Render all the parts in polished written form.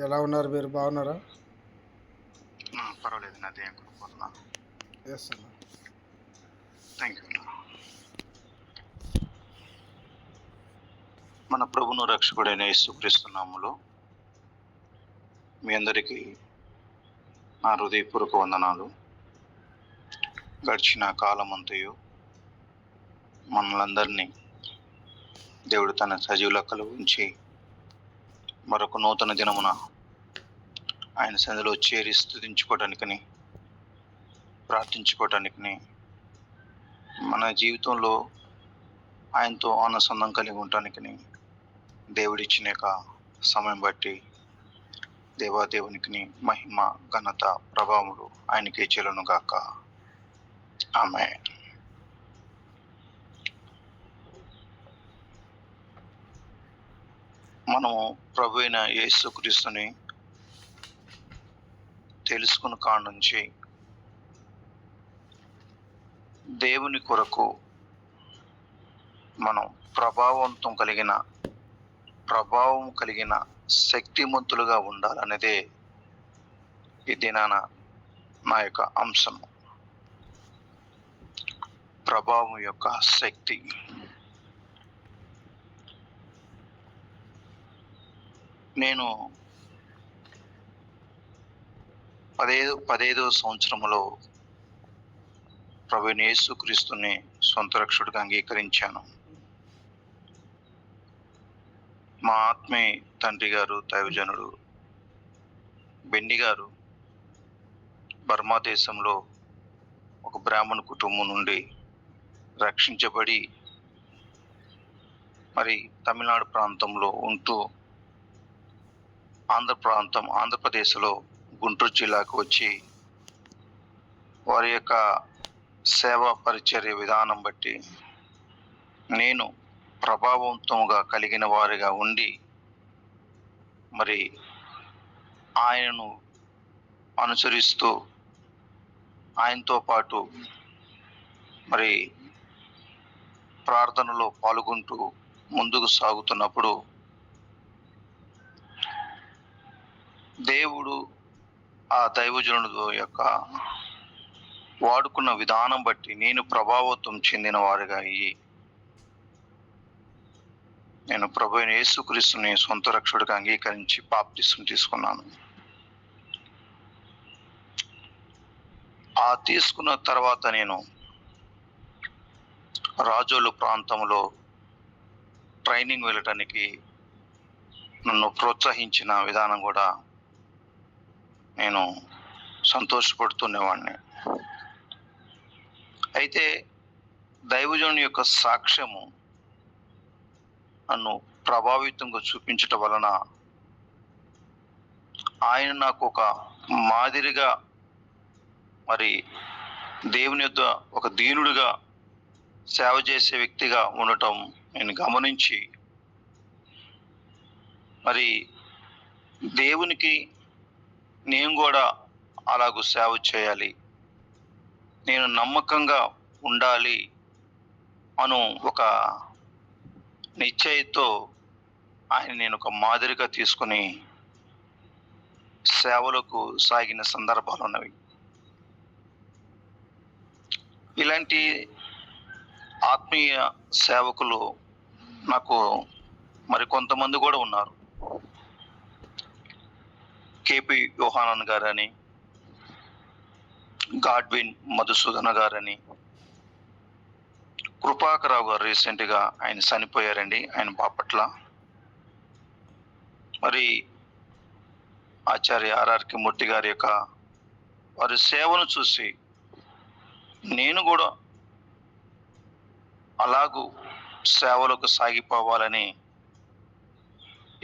ఎలా ఉన్నారు మీరు? బాగున్నారా? పర్వాలేదు నా దేని కృపవలన. యెస్ అన్న. Thank you. మన ప్రభువును రక్షకుడైన యేసుక్రీస్తు నామములో మీ అందరికీ నా హృదయపూర్వక వందనాలు. గడిచిన కాలమంతయు మనలందరినీ దేవుడు తన సజీవ లెక్కలో ఉంచి మరొక నూతన దినమున ఆయన సన్నిధిలో చేరి స్తుతించుకోవటానికని, ప్రార్థించుకోవటానికని, మన జీవితంలో ఆయనతో అనుసంధానం కలిగి ఉండటానికని దేవుడిచ్చిన యొక్క సమయం బట్టి దేవాదేవునికి మహిమ, ఘనత, ప్రభావములు ఆయనకే చెల్లును గాక. ఆమేన్. మనము ప్రభు అయిన యేసుక్రీస్తుని తెలుసుకున్న కాడ నుంచి దేవుని కొరకు మనం ప్రభావం కలిగిన శక్తిమంతులుగా ఉండాలనేదే ఈ దినాన నా యొక్క అంశం. ప్రభావం యొక్క శక్తి. నేను 15వ సంవత్సరంలో ప్రభువైన యేసుక్రీస్తుని సొంత రక్షకుడిగా అంగీకరించాను. మా ఆత్మీయ తండ్రి గారు, దైవజనుడు బెన్ని గారు బర్మా దేశంలో ఒక బ్రాహ్మణ కుటుంబం నుండి రక్షించబడి మరి తమిళనాడు ప్రాంతంలో ఉంటూ ఆంధ్రప్రదేశ్లో గుంటూరు జిల్లాకు వచ్చి వారి యొక్క సేవా పరిచర్య విధానం బట్టి నేను ప్రభావవంతంగా కలిగిన వారిగా ఉండి మరి ఆయనను అనుసరిస్తూ ఆయనతో పాటు మరి ప్రార్థనలో పాల్గొంటూ ముందుకు సాగుతున్నప్పుడు దేవుడు ఆ దైవజనుడు యొక్క వాడుకున్న విధానం బట్టి నేను ప్రభావితం చెందిన వారిగా అయ్యి నేను ప్రభు అయిన యేసుక్రీస్తుని సొంత రక్షకుడిగా అంగీకరించి బాప్తిసం తీసుకున్నాను. ఆ తీసుకున్న తర్వాత నేను రాజోలు ప్రాంతంలో ట్రైనింగ్ వెళ్ళటానికి నన్ను ప్రోత్సహించిన విధానం కూడా నేను సంతోషపడుతున్నవాడిని. అయితే దైవజనుని యొక్క సాక్ష్యము నన్ను ప్రభావితంగా చూపించటం వలన ఆయన నాకు ఒక మాదిరిగా మరి దేవుని యొక్క ఒక దీనుడిగా సేవ చేసే వ్యక్తిగా ఉండటం నేను గమనించి మరి దేవునికి నేను కూడా అలాగూ సేవ చేయాలి, నేను నమ్మకంగా ఉండాలి అను ఒక నిశ్చయంతో ఆయన నేను ఒక మాదిరిగా తీసుకుని సేవలకు సాగిన సందర్భాలు ఉన్నవి. ఇలాంటి ఆత్మీయ సేవకులు నాకు మరి కొంతమంది కూడా ఉన్నారు. కేపీ యోహానన్ గారని, గాడ్విన్ మధుసూదన గారని, కృపాకరావు గారు రీసెంట్గా ఆయన చనిపోయారండి, ఆయన బాపట్ల. మరి ఆచార్య ఆర్ఆర్కి మూర్తి గారి యొక్క వారి సేవను చూసి నేను కూడా అలాగూ సేవలకు సాగిపోవాలని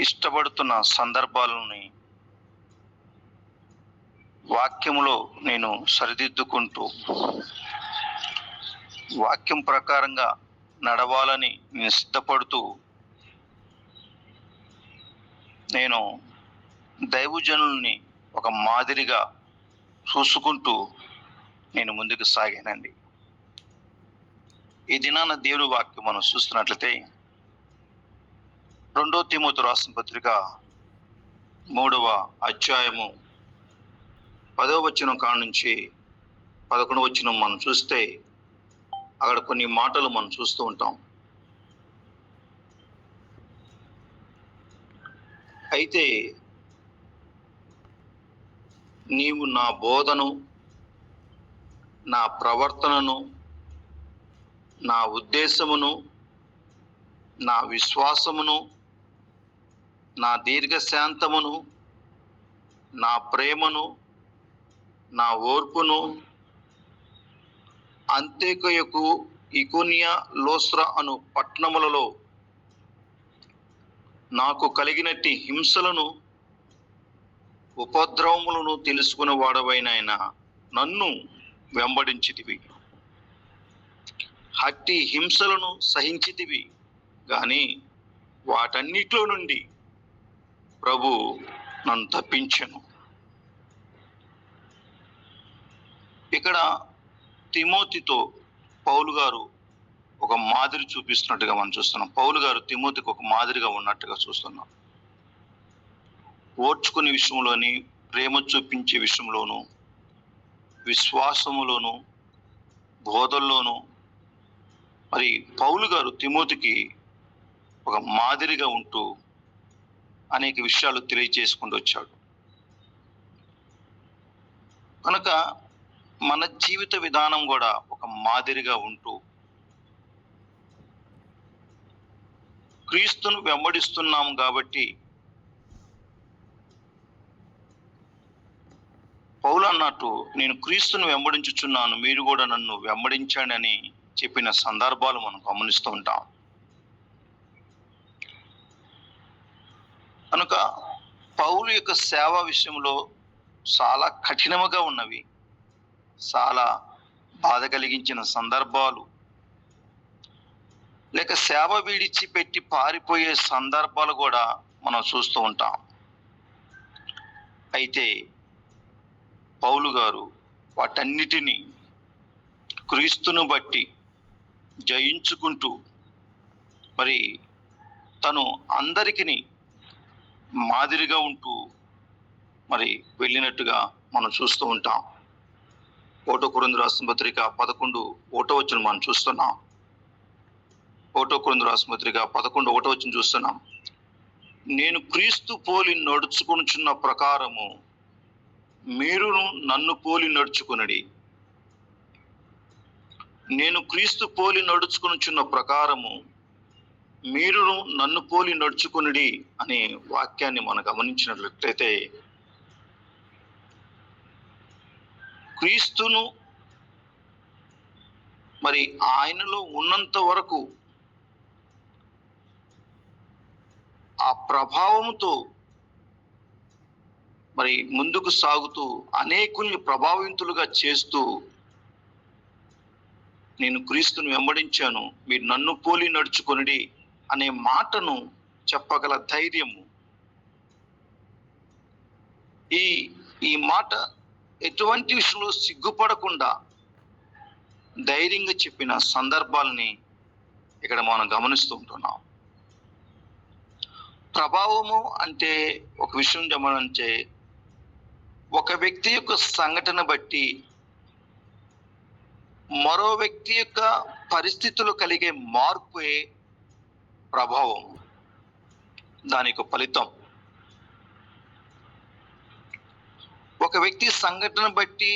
ఇష్టపడుతున్న సందర్భాలని వాక్యములో నేను సరిదిద్దుకుంటూ వాక్యం ప్రకారంగా నడవాలని నేను సిద్ధపడుతూ నేను దైవజనుల్ని ఒక మాదిరిగా చూసుకుంటూ నేను ముందుకు సాగానండి. ఈ దినాన దేవుని వాక్యం మనం చూస్తున్నట్లయితే 2 తిమోతి రాసిన పత్రిక 3వ అధ్యాయము 10వ వచనం కాడ నుంచి 11వ వచనం మనం చూస్తే అక్కడ కొన్ని మాటలు మనం చూస్తూ ఉంటాం. అయితే నీవు నా బోధను, నా ప్రవర్తనను, నా ఉద్దేశమును, నా విశ్వాసమును, నా దీర్ఘశాంతమును, నా ప్రేమను, నా ఓర్పును, అంత్యొకయకు, ఇకోనియ, లోస్త్ర అను పట్టణములలో నాకు కలిగినట్టి హింసలను, ఉపద్రవములను తెలుసుకుని వాడవైనాయన నన్ను వెంబడించితివి. అట్టి హింసలను సహించితివి గాని వాటన్నిటిలో నుండి ప్రభు నన్ను తప్పించెను. ఇక్కడ తిమోతితో పౌలు గారు ఒక మాదిరి చూపిస్తున్నట్టుగా మనం చూస్తున్నాం. పౌలు గారు తిమోతికి ఒక మాదిరిగా ఉన్నట్టుగా చూస్తున్నాం. ఓర్చుకునే విషయంలోని, ప్రేమ చూపించే విషయంలోను, విశ్వాసములోను, బోధల్లోను మరి పౌలు గారు తిమోతికి ఒక మాదిరిగా ఉంటూ అనేక విషయాలు తెలియజేసుకుంటూ వచ్చాడు. కనుక మన జీవిత విధానం కూడా ఒక మాదిరిగా ఉంటూ క్రీస్తును వెంబడిస్తున్నాం కాబట్టి పౌలు అన్నట్టు నేను క్రీస్తును వెంబడించుచున్నాను, మీరు కూడా నన్ను వెంబడించండి అని చెప్పిన సందర్భాలు మనం గమనిస్తూ ఉంటాం. కనుక పౌలు యొక్క సేవ విషయంలో చాలా కఠినముగా ఉన్నవి, చాలా బాధ కలిగించిన సందర్భాలు, లేక సేవ విడిచిపెట్టి పారిపోయే సందర్భాలు కూడా మనం చూస్తూ ఉంటాం. అయితే పౌలు గారు వాటన్నిటినీ క్రీస్తును బట్టి జయించుకుంటూ మరి తను అందరికీ మాదిరిగా ఉంటూ మరి వెళ్ళినట్టుగా మనం చూస్తూ ఉంటాం. 1 కొరింథీయులకు రాసిన పత్రిక 11వ వచనం మనం చూస్తున్నాం. 1 కొరింథీయులకు రాసిన పత్రిక 11వ వచనం చూస్తున్నాం. నేను క్రీస్తు పోలి నడుచుకొనుచున్న ప్రకారము మీరును నన్ను పోలి నడుచుకొనుడి. నేను క్రీస్తు పోలి నడుచుకొనుచున్న ప్రకారము మీరును నన్ను పోలి నడుచుకొనుడి అనే వాక్యాన్ని మనం గమనించినట్లయితే క్రీస్తును మరి ఆయనలో ఉన్నంత వరకు ఆ ప్రభావంతో మరి ముందుకు సాగుతూ అనేకుల్ని ప్రభావితులుగా చేస్తూ నేను క్రీస్తును వెంబడించాను, మీరు నన్ను పోలి నడుచుకొనుడి అనే మాటను చెప్పగల ధైర్యము, ఈ మాట ఎటువంటి విషయంలో సిగ్గుపడకుండా ధైర్యంగా చెప్పిన సందర్భాలని ఇక్కడ మనం గమనిస్తూ ఉంటున్నాం. ప్రభావము అంటే ఒక విషయం గమనించే ఒక వ్యక్తి యొక్క సంఘటన బట్టి మరో వ్యక్తి యొక్క పరిస్థితులు కలిగే మార్పే ప్రభావం, దాని యొక్క ఫలితం. ఒక వ్యక్తి సంఘటన బట్టి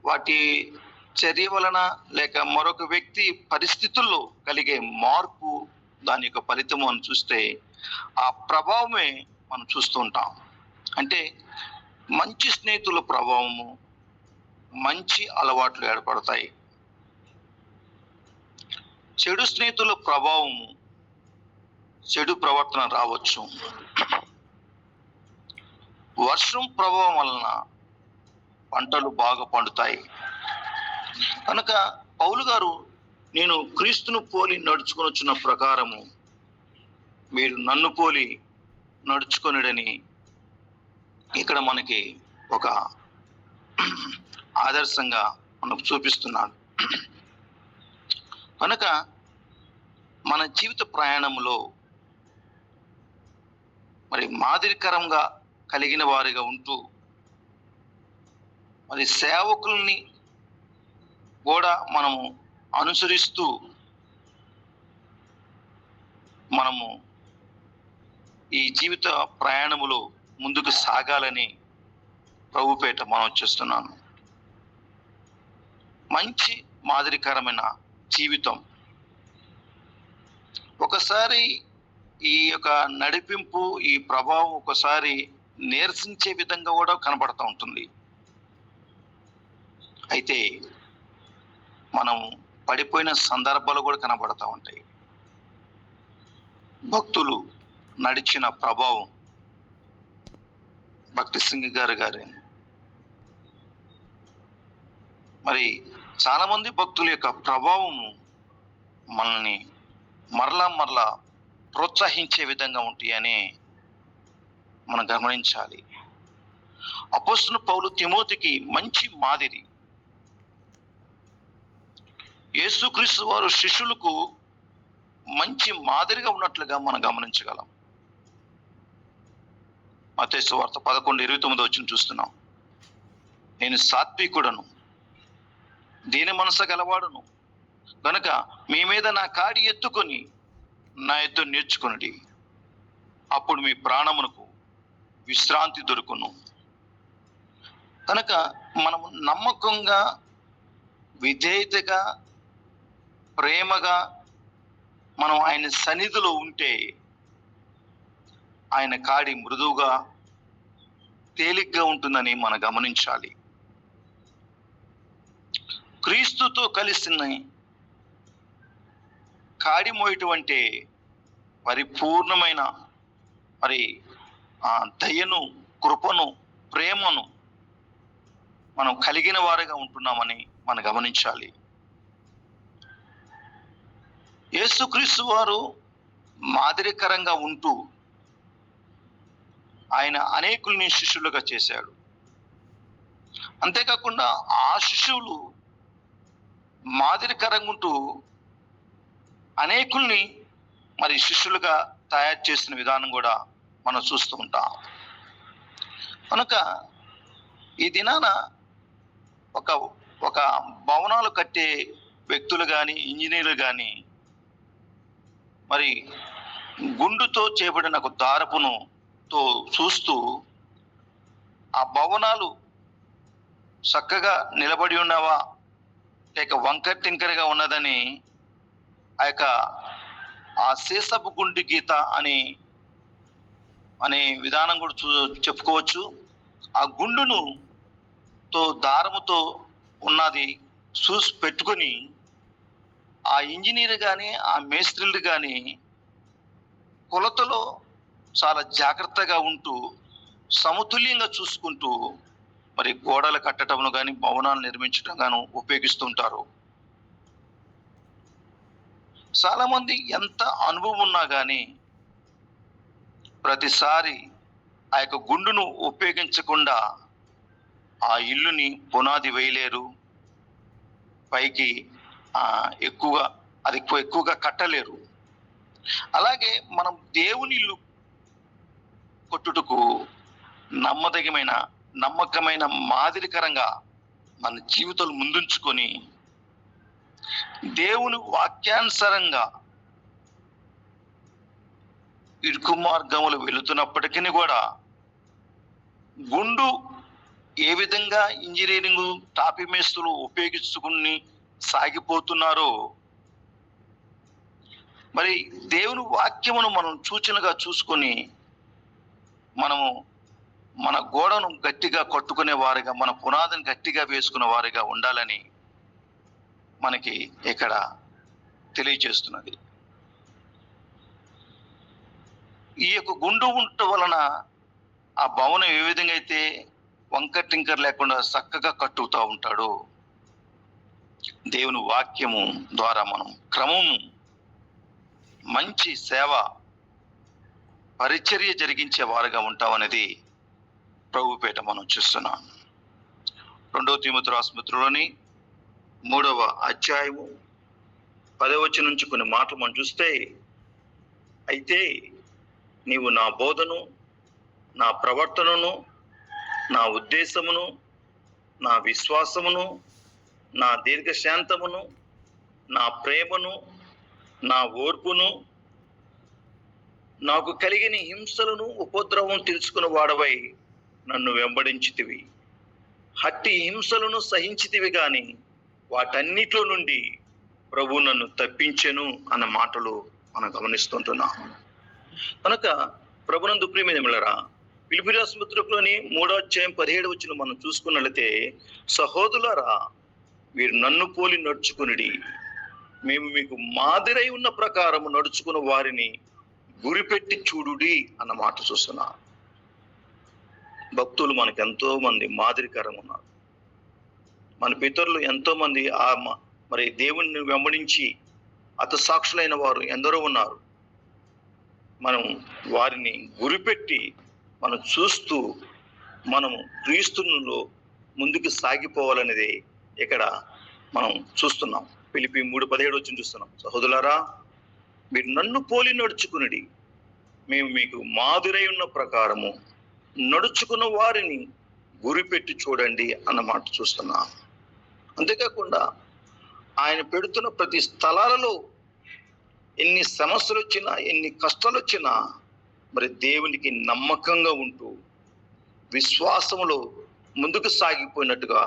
వాటి చర్య వలన లేక మరొక వ్యక్తి పరిస్థితుల్లో కలిగే మార్పు దాని యొక్క ఫలితము అని చూస్తే ఆ ప్రభావమే మనం చూస్తూ ఉంటాం. అంటే మంచి స్నేహితుల ప్రభావము, మంచి అలవాట్లు ఏర్పడతాయి. చెడు స్నేహితుల ప్రభావము, చెడు ప్రవర్తన రావచ్చు. వర్షం ప్రభావం వలన పంటలు బాగా పండుతాయి. కనుక పౌలు గారు నేను క్రీస్తును పోలి నడుచుకొనుచున్న ప్రకారము మీరు నన్ను పోలి నడుచుకొనుడని ఇక్కడ మనకి ఒక ఆదర్శంగా మనకు చూపిస్తున్నాడు. కనుక మన జీవిత ప్రయాణంలో మరి మాదిరికరంగా కలిగిన వారిగా ఉంటూ మరి సేవకుల్ని కూడా మనము అనుసరిస్తూ మనము ఈ జీవిత ప్రయాణములో ముందుకు సాగాలని ప్రభుపేట మనం చేస్తున్నాను. మంచి మాదిరికరమైన జీవితం ఒకసారి ఈ యొక్క నడిపింపు, ఈ ప్రభావం ఒకసారి నీరసించే విధంగా కూడా కనబడుతూ ఉంటుంది. అయితే మనం పడిపోయిన సందర్భాలు కూడా కనబడుతూ ఉంటాయి. భక్తులు నడిచిన ప్రభావం భక్తి సింగ్ గారి మరి చాలా మంది భక్తుల యొక్క ప్రభావం మనల్ని మరలా ప్రోత్సహించే విధంగా ఉంటాయని మనం గమనించాలి. అపోస్తలుడైన పౌలు తిమోతికి మంచి మాదిరి. యేసుక్రీస్తు వారు శిష్యులకు మంచి మాదిరిగా ఉన్నట్లుగా మనం గమనించగలం. మత్తయి సువార్త 11:29 చూస్తున్నాం. నేను సాత్వికుడను, దీని మనసు గలవాడును కనుక మీ మీద నా కాడి ఎత్తుకొని నా ఎద్దు నేర్చుకుని అప్పుడు మీ ప్రాణమునకు విశ్రాంతి దొరుకును. కనుక మనము నమ్మకంగా, విధేయతగా, ప్రేమగా మనం ఆయన సన్నిధిలో ఉంటే ఆయన కాడి మృదువుగా, తేలిగ్గా ఉంటుందని మనం గమనించాలి. క్రీస్తుతో కలిసిన కాడి మోయటం అంటే పరిపూర్ణమైన మరి దయను, కృపను, ప్రేమను మనం కలిగిన వారిగా ఉంటున్నామని మనం గమనించాలి. యేసుక్రీస్తు వారు మాదిరికరంగా ఉంటూ ఆయన అనేకుల్ని శిష్యులుగా చేశాడు. అంతేకాకుండా ఆ శిష్యులు మాదిరికరంగా ఉంటూ అనేకుల్ని మరి శిష్యులుగా తయారు చేసిన విధానం కూడా మనం చూస్తూ ఉంటాం. కనుక ఈ దినాన ఒక భవనాలు కట్టే వ్యక్తులు కానీ, ఇంజనీర్లు కానీ మరి గుండుతో చేయబడిన ఒక దారపుతో చూస్తూ ఆ భవనాలు చక్కగా నిలబడి ఉన్నావా లేక వంకర టింకరగా ఉన్నదని ఆ సీసపు గుండు గీత అనే విధానం కూడా చెప్పుకోవచ్చు. ఆ గుండును దారముతో ఉన్నది చూసి పెట్టుకొని ఆ ఇంజనీర్ కానీ, ఆ మేస్త్రీలు కానీ కొలతలో చాలా జాగ్రత్తగా ఉంటూ సమతుల్యంగా చూసుకుంటూ మరి గోడలు కట్టడంలో కానీ, భవనాలు నిర్మించడం గాను ఉపయోగిస్తుంటారు. చాలా మంది ఎంత అనుభవం ఉన్నా కానీ ప్రతిసారి ఆ యొక్క గుండును ఉపయోగించకుండా ఆ ఇల్లుని పునాది వేయలేరు, పైకి ఎక్కువగా కట్టలేరు. అలాగే మనం దేవుని ఇల్లు కొట్టుటకు నమ్మకమైన మాదిరికరంగా మన జీవితాలు ముందుంచుకొని దేవుని వాక్యానుసారంగా ఇరుకు మార్గములు వెళుతున్నప్పటికీ కూడా గుండు ఏ విధంగా ఇంజనీరింగ్ టాపీ మేస్తులు ఉపయోగించుకుని సాగిపోతున్నారో మరి దేవుని వాక్యమును మనం సూచనగా చూసుకొని మనము మన గోడను గట్టిగా కట్టుకునే వారిగా, మన పునాదిని గట్టిగా వేసుకునే వారిగా ఉండాలని మనకి ఇక్కడ తెలియజేస్తున్నది. ఈ యొక్క గుండు ఉండటం వలన ఆ భవనం ఏ విధంగా అయితే వంకర టింకర్ లేకుండా చక్కగా కట్టుతూ ఉంటాడు, దేవుని వాక్యము ద్వారా మనం క్రమము మంచి సేవ పరిచర్య జరిగించే వారుగా ఉంటామనేది ప్రభుపేట మనం చూస్తున్నాం. 2 తిమోతి రాసిన పత్రికలోని 3వ అధ్యాయము 10వ వచనం నుంచి కొన్ని మాటలు మనం చూస్తే, అయితే నీవు నా బోధను నా ప్రవర్తనను, నా ఉద్దేశమును, నా విశ్వాసమును, నా దీర్ఘశాంతమును, నా ప్రేమను, నా ఓర్పును, నాకు కలిగిన హింసలను ఉపద్రవం తెలుసుకున్న వాడవై నన్ను వెంబడించితివి. హట్టి హింసలను సహించితివి గాని వాటన్నిటిలో నుండి ప్రభు నన్ను తప్పించెను అన్న మాటలు మనం గమనిస్తుంటున్నాం. కనుక ప్రభునందు ప్రియమైనవారా, ఫిలిప్పీ రాసిన పత్రికలోని 3:17 మనం చూసుకున్నట్లయితే, సహోదరులారా మీరు నన్ను పోలి నడుచుకునిడి, మేము మీకు మాదిరై ఉన్న ప్రకారము నడుచుకున్న వారిని గురిపెట్టి చూడుడి అన్న మాట చూస్తున్నాం. భక్తులు మనకు ఎంతో మంది మాదిరికరం ఉన్నారు. మన పితరులు ఎంతో మంది మరి దేవుణ్ణి వెంబడించి హతసాక్షులైన వారు ఎందరో ఉన్నారు. మనం వారిని గురిపెట్టి మనం చూస్తూ మనము క్రీస్తులో ముందుకు సాగిపోవాలనేది ఇక్కడ మనం చూస్తున్నాం. ఫిలిప్పీ 3:17 చూస్తున్నాం. సహోదరులారా మీరు నన్ను పోలి నడుచుకునిడి, మేము మీకు మాదిరై ఉన్న ప్రకారము నడుచుకున్న వారిని గురిపెట్టి చూడండి అన్న మాట చూస్తున్నాం. అంతేకాకుండా ఆయన పెడుతున్న ప్రతి స్థలాలలో ఎన్ని సమస్యలు వచ్చినా, ఎన్ని కష్టాలు వచ్చినా మరి దేవునికి నమ్మకంగా ఉంటూ విశ్వాసములో ముందుకు సాగిపోయినట్టుగా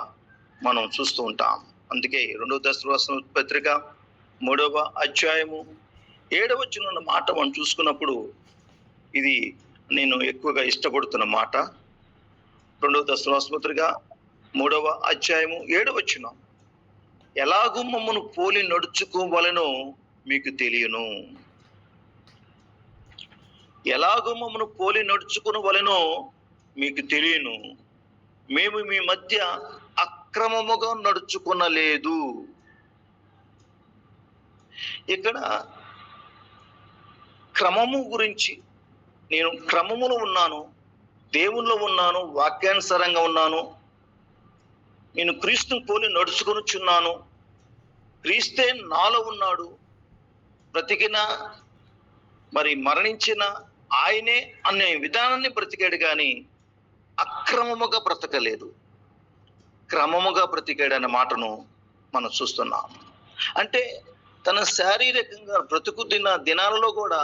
మనం చూస్తూ ఉంటాం. అందుకే 2వ దశలోని పత్రిక 3:7 మాట మనం చూసుకున్నప్పుడు, ఇది నేను ఎక్కువగా ఇష్టపడుతున్న మాట. 2వ దశలోని పత్రిక 3:7 ఎలాగూ మమ్మను పోలి నడుచుకోవాలనో మీకు తెలియను. ఎలాగూ మమ్మను పోలి నడుచుకునవలెనో మీకు తెలియను. మేము మీ మధ్య అక్రమముగా నడుచుకునలేదు. ఇక్కడ క్రమము గురించి, నేను క్రమములో ఉన్నాను, దేవుల్లో ఉన్నాను, వాక్యానుసారంగా ఉన్నాను, నేను క్రీస్తుని పోలి నడుచుకొనుచున్నాను, క్రీస్తే నాలో ఉన్నాడు, బ్రతికిన మరి మరణించిన ఆయనే అనే విధానాన్ని బ్రతికాడు కానీ అక్రమముగా బ్రతకలేదు, క్రమముగా బ్రతికాడు అనే మాటను మనం చూస్తున్నాం. అంటే తన శారీరకంగా బ్రతుకుతున్న దినాలలో కూడా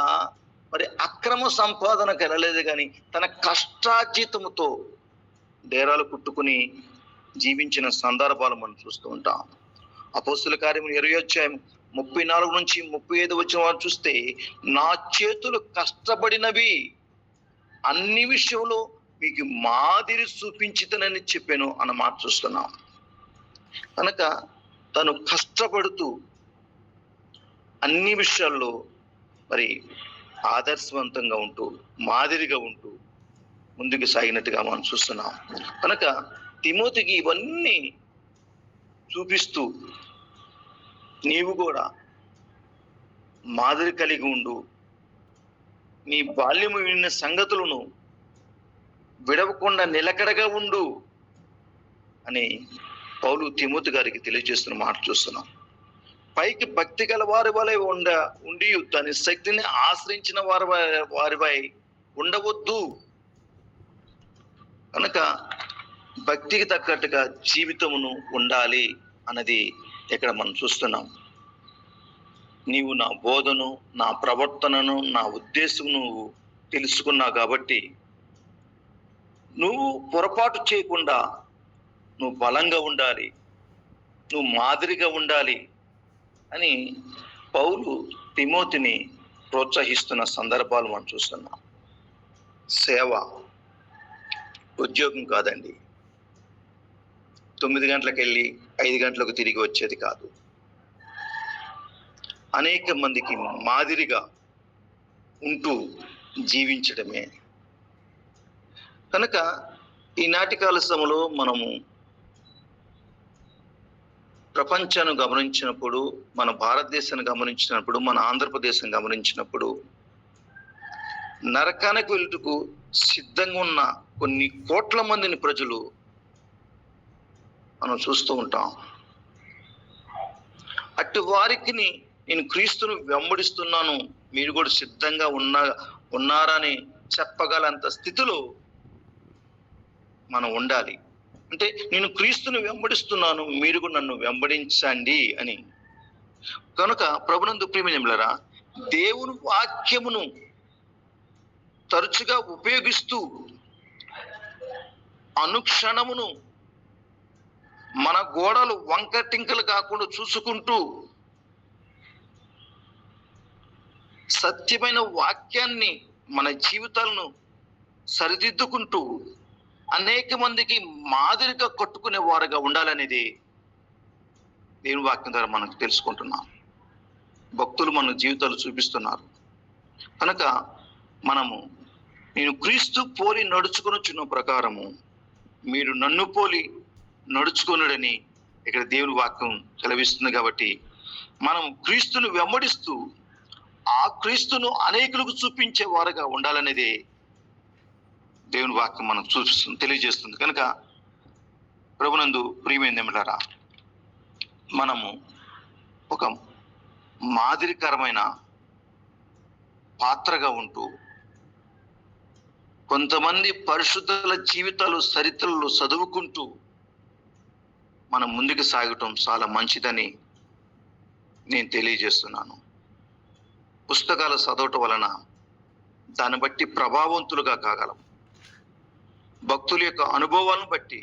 మరి అక్రమ సంపాదనకు వెళ్ళలేదు కానీ తన కష్టార్జితముతో డేరాలు కుట్టుకుని జీవించిన సందర్భాలు మనం చూస్తూ ఉంటాం. అపోస్తుల కార్యము 20:34-35 చూస్తే, నా చేతులు కష్టపడినవి అన్ని విషయంలో మీకు మాదిరి చూపించుతానని చెప్పాను అన్న మాట చూస్తున్నాం. కనుక తను కష్టపడుతూ అన్ని విషయాల్లో మరి ఆదర్శవంతంగా ఉంటూ మాదిరిగా ఉంటూ ముందుకు సాగినట్టుగా మనం చూస్తున్నాం. కనుక తిమోతికి ఇవన్నీ చూపిస్తూ నీవు కూడా మాదిరి కలిగి ఉండు, నీ బాల్యము విన్న సంగతులను విడవకుండా నిలకడగా ఉండు అని పౌలు తిమోతి గారికి తెలియజేస్తున్న మాట చూస్తున్నాం. పైకి భక్తి గల వారి వలె ఉండి దాని శక్తిని ఆశ్రయించిన వారిపై ఉండవద్దు. కనుక భక్తికి తగ్గట్టుగా జీవితమును ఉండాలి అన్నది ఇక్కడ మనం చూస్తున్నాం. నీవు నా బోధను, నా ప్రవర్తనను, నా ఉద్దేశం నువ్వు తెలుసుకున్నావు కాబట్టి నువ్వు పొరపాటు చేయకుండా నువ్వు బలంగా ఉండాలి, నువ్వు మాదిరిగా ఉండాలి అని పౌలు తిమోతిని ప్రోత్సహిస్తున్న సందర్భాలు మనం చూస్తున్నాం. సేవ ఉద్యోగం కాదండి. 9 గంటలకు వెళ్ళి 5 గంటలకు తిరిగి వచ్చేది కాదు. అనేక మందికి మాదిరిగా ఉంటూ జీవించడమే. కనుక ఈనాటి కాల సమయంలో మనము ప్రపంచాన్ని గమనించినప్పుడు, మన భారతదేశాన్ని గమనించినప్పుడు, మన ఆంధ్రప్రదేశం గమనించినప్పుడు, నరకానికి వెళ్ళుటకు సిద్ధంగా ఉన్న కొన్ని కోట్ల మందిని ప్రజలు మనం చూస్తూ ఉంటాం. అటు వారికి నేను క్రీస్తును వెంబడిస్తున్నాను, మీరు కూడా సిద్ధంగా ఉన్నారని చెప్పగలంత స్థితిలో మనం ఉండాలి. అంటే నేను క్రీస్తును వెంబడిస్తున్నాను, మీరు కూడా నన్ను వెంబడించండి అని. కనుక ప్రభునందు ప్రియమైనలారా, దేవుని వాక్యమును తరచుగా ఉపయోగిస్తూ అనుక్షణమును మన గోడలు వంకటింకలు కాకుండా చూసుకుంటూ సత్యమైన వాక్యాన్ని మన జీవితాలను సరిదిద్దుకుంటూ అనేక మందికి మాదిరిగా కట్టుకునే వారుగా ఉండాలనేది దేవుని వాక్యం ద్వారా మనకు తెలుసుకుంటున్నాం. భక్తులు మన జీవితాలు చూపిస్తున్నారు. కనుక మనము నేను క్రీస్తు పోలి నడుచుకొనుచున్న ప్రకారము మీరు నన్ను పోలి నడుచుకొనుడని ఇక్కడ దేవుని వాక్యం సెలవిస్తుంది. కాబట్టి మనం క్రీస్తును వెంబడిస్తూ ఆ క్రీస్తును అనేకులకు చూపించే వారుగా ఉండాలనేది దేవుని వాక్యం మనకు చూపిస్తుంది, తెలియజేస్తుంది. కనుక ప్రభునందు ప్రియమైనలారా, మనము ఒక మాదిరికరమైన పాత్రగా ఉంటూ కొంతమంది పరిశుద్ధుల జీవితాలు చరిత్రలు చదువుకుంటూ మనం ముందుకు సాగటం చాలా మంచిదని నేను తెలియజేస్తున్నాను. పుస్తకాలు చదవటం వలన దాన్ని బట్టి ప్రభావవంతులుగా కాగలం. భక్తుల యొక్క అనుభవాలను బట్టి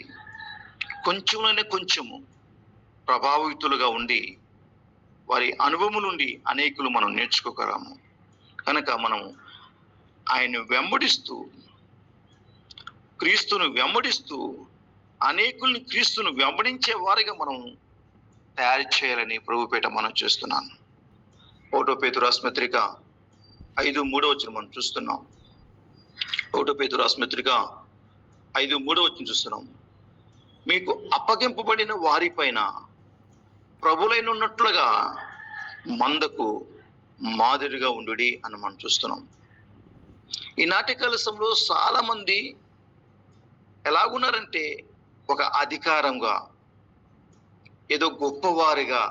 కొంచెము ప్రభావితులుగా ఉండి వారి అనుభవం నుండి అనేకులు మనం నేర్చుకోగలము. కనుక మనము ఆయన వెంబడిస్తూ క్రీస్తును వెంబడిస్తూ అనేకుల్ని క్రీస్తును వెంబడించే వారిగా మనం తయారు చేయాలని ప్రభుపేట మనం చేస్తున్నాను. 1 పేతురు రాసిన పత్రిక 5:3 మనం చూస్తున్నాం. 1 పేతురు రాసిన పత్రిక 5:3 చూస్తున్నాం. మీకు అప్పగింపబడిన వారిపైన ప్రభులైన ఉన్నట్లుగా మందకు మాదిరిగా ఉండుడి అని మనం చూస్తున్నాం. ఈనాటి కాలంలో చాలా మంది ఎలాగున్నారంటే ఒక అధికారంగా, ఏదో గొప్పవారిగా,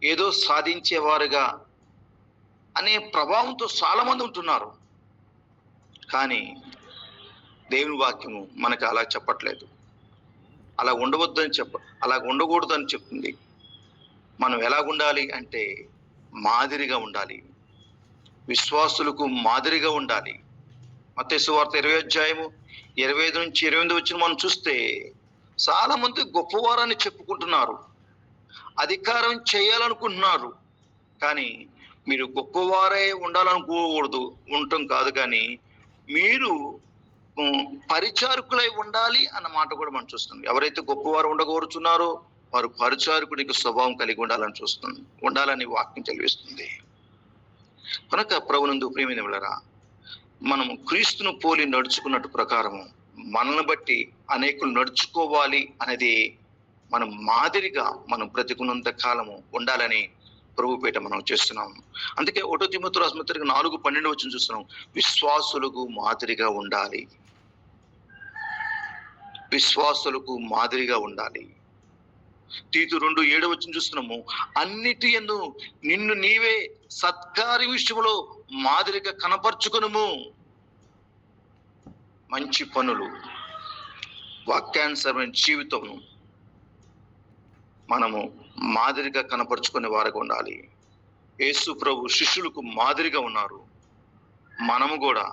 ఏదో సాధించేవారుగా అనే ప్రభావంతో చాలా మంది ఉంటున్నారు. కానీ దేవుని వాక్యము మనకు అలా చెప్పట్లేదు. అలా ఉండవద్దని అలా ఉండకూడదని చెప్తుంది. మనం ఎలాగుండాలి అంటే మాదిరిగా ఉండాలి, విశ్వాసులకు మాదిరిగా ఉండాలి. మత్తయి సువార్త 20:25-28 మనం చూస్తే చాలా మంది గొప్పవారని చెప్పుకుంటున్నారు, అధికారం చేయాలనుకుంటున్నారు. కానీ మీరు గొప్పవారే ఉండాలనుకోకూడదు, ఉండటం కాదు, కానీ మీరు పరిచారకులై ఉండాలి అన్న మాట కూడా మనం చూస్తున్నాం. ఎవరైతే గొప్పవారు ఉండగోరుచున్నారో వారు పరిచారకుడికి స్వభావం కలిగి ఉండాలని వాక్యం తెలియజేస్తుంది. కనుక ప్రభునందు ప్రియమైనవారా, మనము క్రీస్తును పోలి నడుచుకున్నట్టు ప్రకారము మనల్ని బట్టి అనేకులు నడుచుకోవాలి అనేది మనం మాదిరిగా మనం బ్రతికున్నంత కాలము ఉండాలని ప్రభుపేట మనం చేస్తున్నాము. అందుకే 1 తిమోతి రాసిన పత్రిక 4:12 చూస్తున్నాం. విశ్వాసులకు మాదిరిగా ఉండాలి, విశ్వాసులకు మాదిరిగా ఉండాలి. తీతు 2:7 చూస్తున్నాము. అన్నిటి యందు నిన్ను నీవే సత్కార్య విషయంలో మాదిరిగా కనపరుచుకొనుము. మంచి పనులు, వాక్యానుసరమైన జీవితం మనము మాదిరిగా కనపరుచుకునే వారుగా ఉండాలి. యేసు ప్రభు శిష్యులకు మాదిరిగా ఉన్నారు. మనము కూడా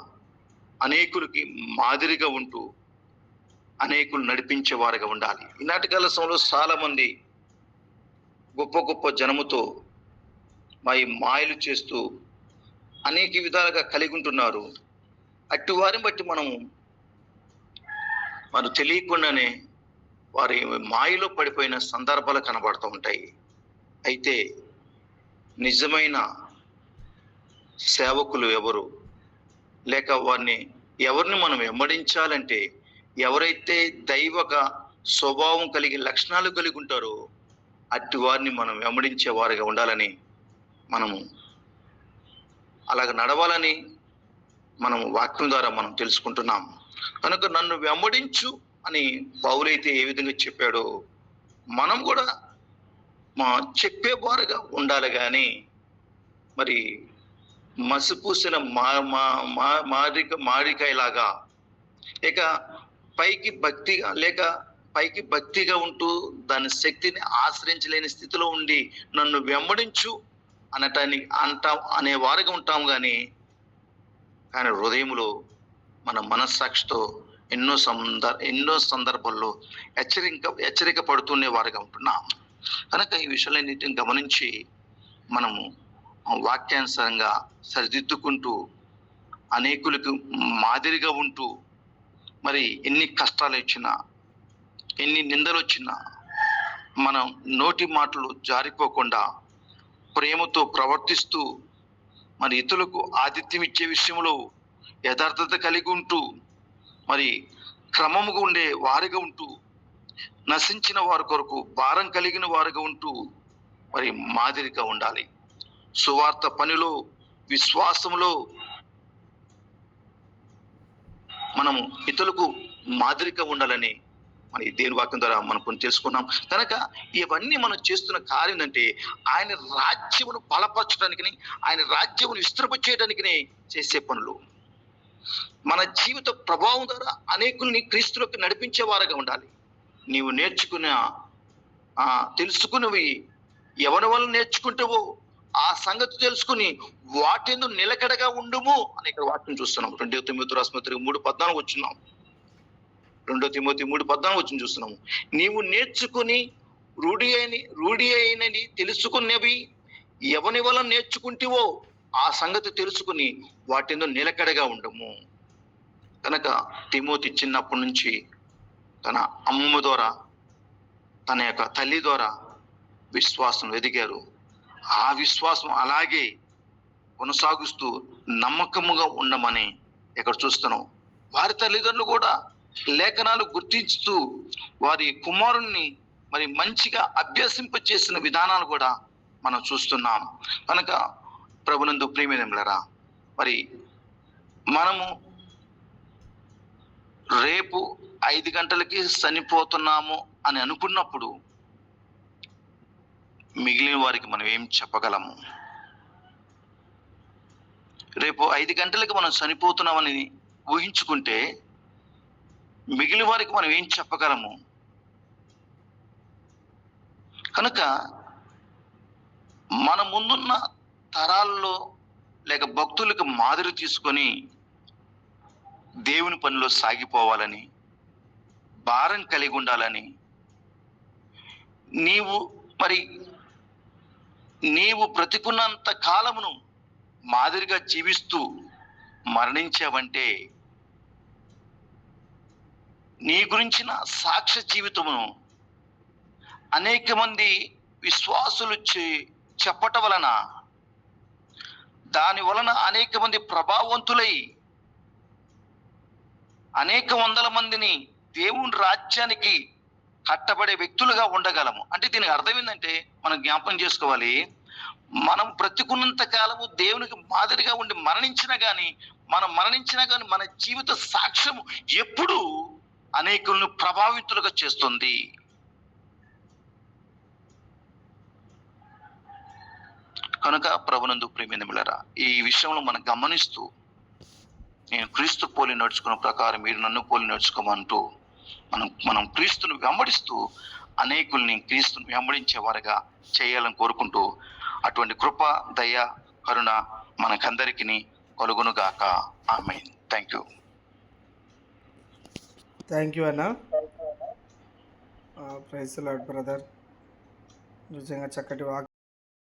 అనేకులకి మాదిరిగా ఉంటూ అనేకులు నడిపించే వారుగా ఉండాలి. ఈనాటి కాలంలో చాలా మంది గొప్ప జనముతో మాయలు చేస్తూ అనేక విధాలుగా కలిగి ఉంటున్నారు. అట్టి వారిని బట్టి మనము తెలియకుండానే వారి మాయలో పడిపోయిన సందర్భాలు కనబడుతూ ఉంటాయి. అయితే నిజమైన సేవకులు ఎవరు, లేక ఎవరిని మనం వెంబడించాలంటే ఎవరైతే దైవక స్వభావం కలిగి లక్షణాలు కలిగి ఉంటారో అట్టి వారిని మనం వెంబడించే వారిగా ఉండాలని, మనము అలాగ నడవాలని మనము వాక్యం ద్వారా మనం తెలుసుకుంటున్నాం. కనుక నన్ను వెంబడించు అని పౌలైతే ఏ విధంగా చెప్పాడో మనం కూడా చెప్పేవారుగా ఉండాలి. కానీ మరి మసిపూసిన మాడికాయలాగా, ఇక పైకి భక్తిగా ఉంటూ దాని శక్తిని ఆశ్రయించలేని స్థితిలో ఉండి నన్ను వెంబడించు అనే వారుగా ఉంటాం కానీ హృదయంలో మన మనస్సాక్షితో ఎన్నో సందర్భాల్లో హెచ్చరిక పడుతునే వారుగా ఉంటున్నాం. కనుక ఈ విషయాలన్నిటిని గమనించి మనము వాక్యానుసారంగా సరిదిద్దుకుంటూ అనేకులకు మాదిరిగా ఉంటూ మరి ఎన్ని కష్టాలు వచ్చినా ఎన్ని నిందలు వచ్చినా మనం నోటి మాటలు జారిపోకుండా ప్రేమతో ప్రవర్తిస్తూ మరి ఇతరులకు ఆతిథ్యం ఇచ్చే విషయంలో యథార్థత కలిగి ఉంటూ మరి క్రమముగా ఉండే వారిగా ఉంటూ నశించిన వారి కొరకు భారం కలిగిన వారిగా ఉంటూ మరి మాదిరిగా ఉండాలి. సువార్త పనిలో విశ్వాసంలో మనము ఇతరులకు మాదిరిగా ఉండాలని మరి దేవుని వాక్యం ద్వారా మనం కొన్ని తెలుసుకున్నాం. కనుక ఇవన్నీ మనం చేస్తున్న కార్యం ఏంటంటే ఆయన రాజ్యమును బలపరచడానికి, ఆయన రాజ్యమును విస్తృపచేయడానికి చేసే పనులు. మన జీవిత ప్రభావం ద్వారా అనేకుల్ని క్రీస్తులోకి నడిపించే వారుగా ఉండాలి. నీవు తెలుసుకున్నవి ఎవరి వల్ల నేర్చుకుంటావో ఆ సంగతి తెలుసుకుని వాటిని నిలకడగా ఉండుము అని ఇక్కడ వాక్యం చూస్తున్నాం. 2 తిమోతి రాసిన పత్రిక 3:14 వచ్చున్నాం. 2 తిమోతి 3:14 వచ్చిన చూస్తున్నాము. నీవు నేర్చుకుని రూఢి అయినది తెలుసుకున్నవి ఎవని వల్ల నేర్చుకుంటేవో ఆ సంగతి తెలుసుకుని వాటిని నిలకడగా ఉండము. కనుక తిమోతి చిన్నప్పటి నుంచి తన అమ్మ ద్వారా తన యొక్క తల్లి ద్వారా విశ్వాసం ఎదిగారు. ఆ విశ్వాసం అలాగే కొనసాగిస్తూ నమ్మకముగా ఉండమని ఇక్కడ చూస్తున్నాం. వారి తల్లిదండ్రులు కూడా లేఖనాలు గుర్తిస్తూ వారి కుమారుణ్ణి మరి మంచిగా అభ్యసింపచేసిన విధానాలు కూడా మనం చూస్తున్నాం. కనుక ప్రభునందు ప్రియమైనరా, మరి మనము రేపు 5 గంటలకి చనిపోతున్నాము అని అనుకున్నప్పుడు మిగిలిన వారికి మనం ఏం చెప్పగలము? రేపు 5 గంటలకి మనం చనిపోతున్నామని ఊహించుకుంటే మిగిలిన వారికి మనం ఏం చెప్పగలము? కనుక మన ముందున్న తరాల్లో లేక భక్తులకు మాదిరి తీసుకొని దేవుని పనిలో సాగిపోవాలని, భారం కలిగి ఉండాలని, నీవు బ్రతికున్నంత కాలమును మాదిరిగా జీవిస్తూ మరణించావంటే నీ గురించిన సాక్ష్య జీవితమును అనేక మంది విశ్వాసులు చెప్పటం వలన, దాని వలన అనేక మంది ప్రభావవంతులై అనేక వందల మందిని దేవుని రాజ్యానికి కట్టబడే వ్యక్తులుగా ఉండగలము. అంటే దీనికి అర్థం ఏంటంటే మనం జ్ఞాపకం చేసుకోవాలి, మనం బ్రతికున్నంత కాలము దేవునికి మాదిరిగా ఉండి మరణించినా కానీ మన జీవిత సాక్ష్యం ఎప్పుడు అనేకులను ప్రభావితులుగా చేస్తుంది. కనుక ప్రభునందు ప్రియమైనవారా, ఈ విషయంలో మనం గమనిస్తూ నేను క్రీస్తు పోలి నడుచుకున్న ప్రకారం మీరు నన్ను పోలి నడుచుకోమంటూ మనం క్రీస్తును వెంబడిస్తూ అనేకుల్ని క్రీస్తును వెంబడించేవారుగా చేయాలని కోరుకుంటూ అటువంటి కృప, దయ, కరుణ మనకందరికీ కలుగును గాక. ఆమేన్. థ్యాంక్ యూ అన్న. Praise the lord brother. నిజంగా చక్కటి వాక్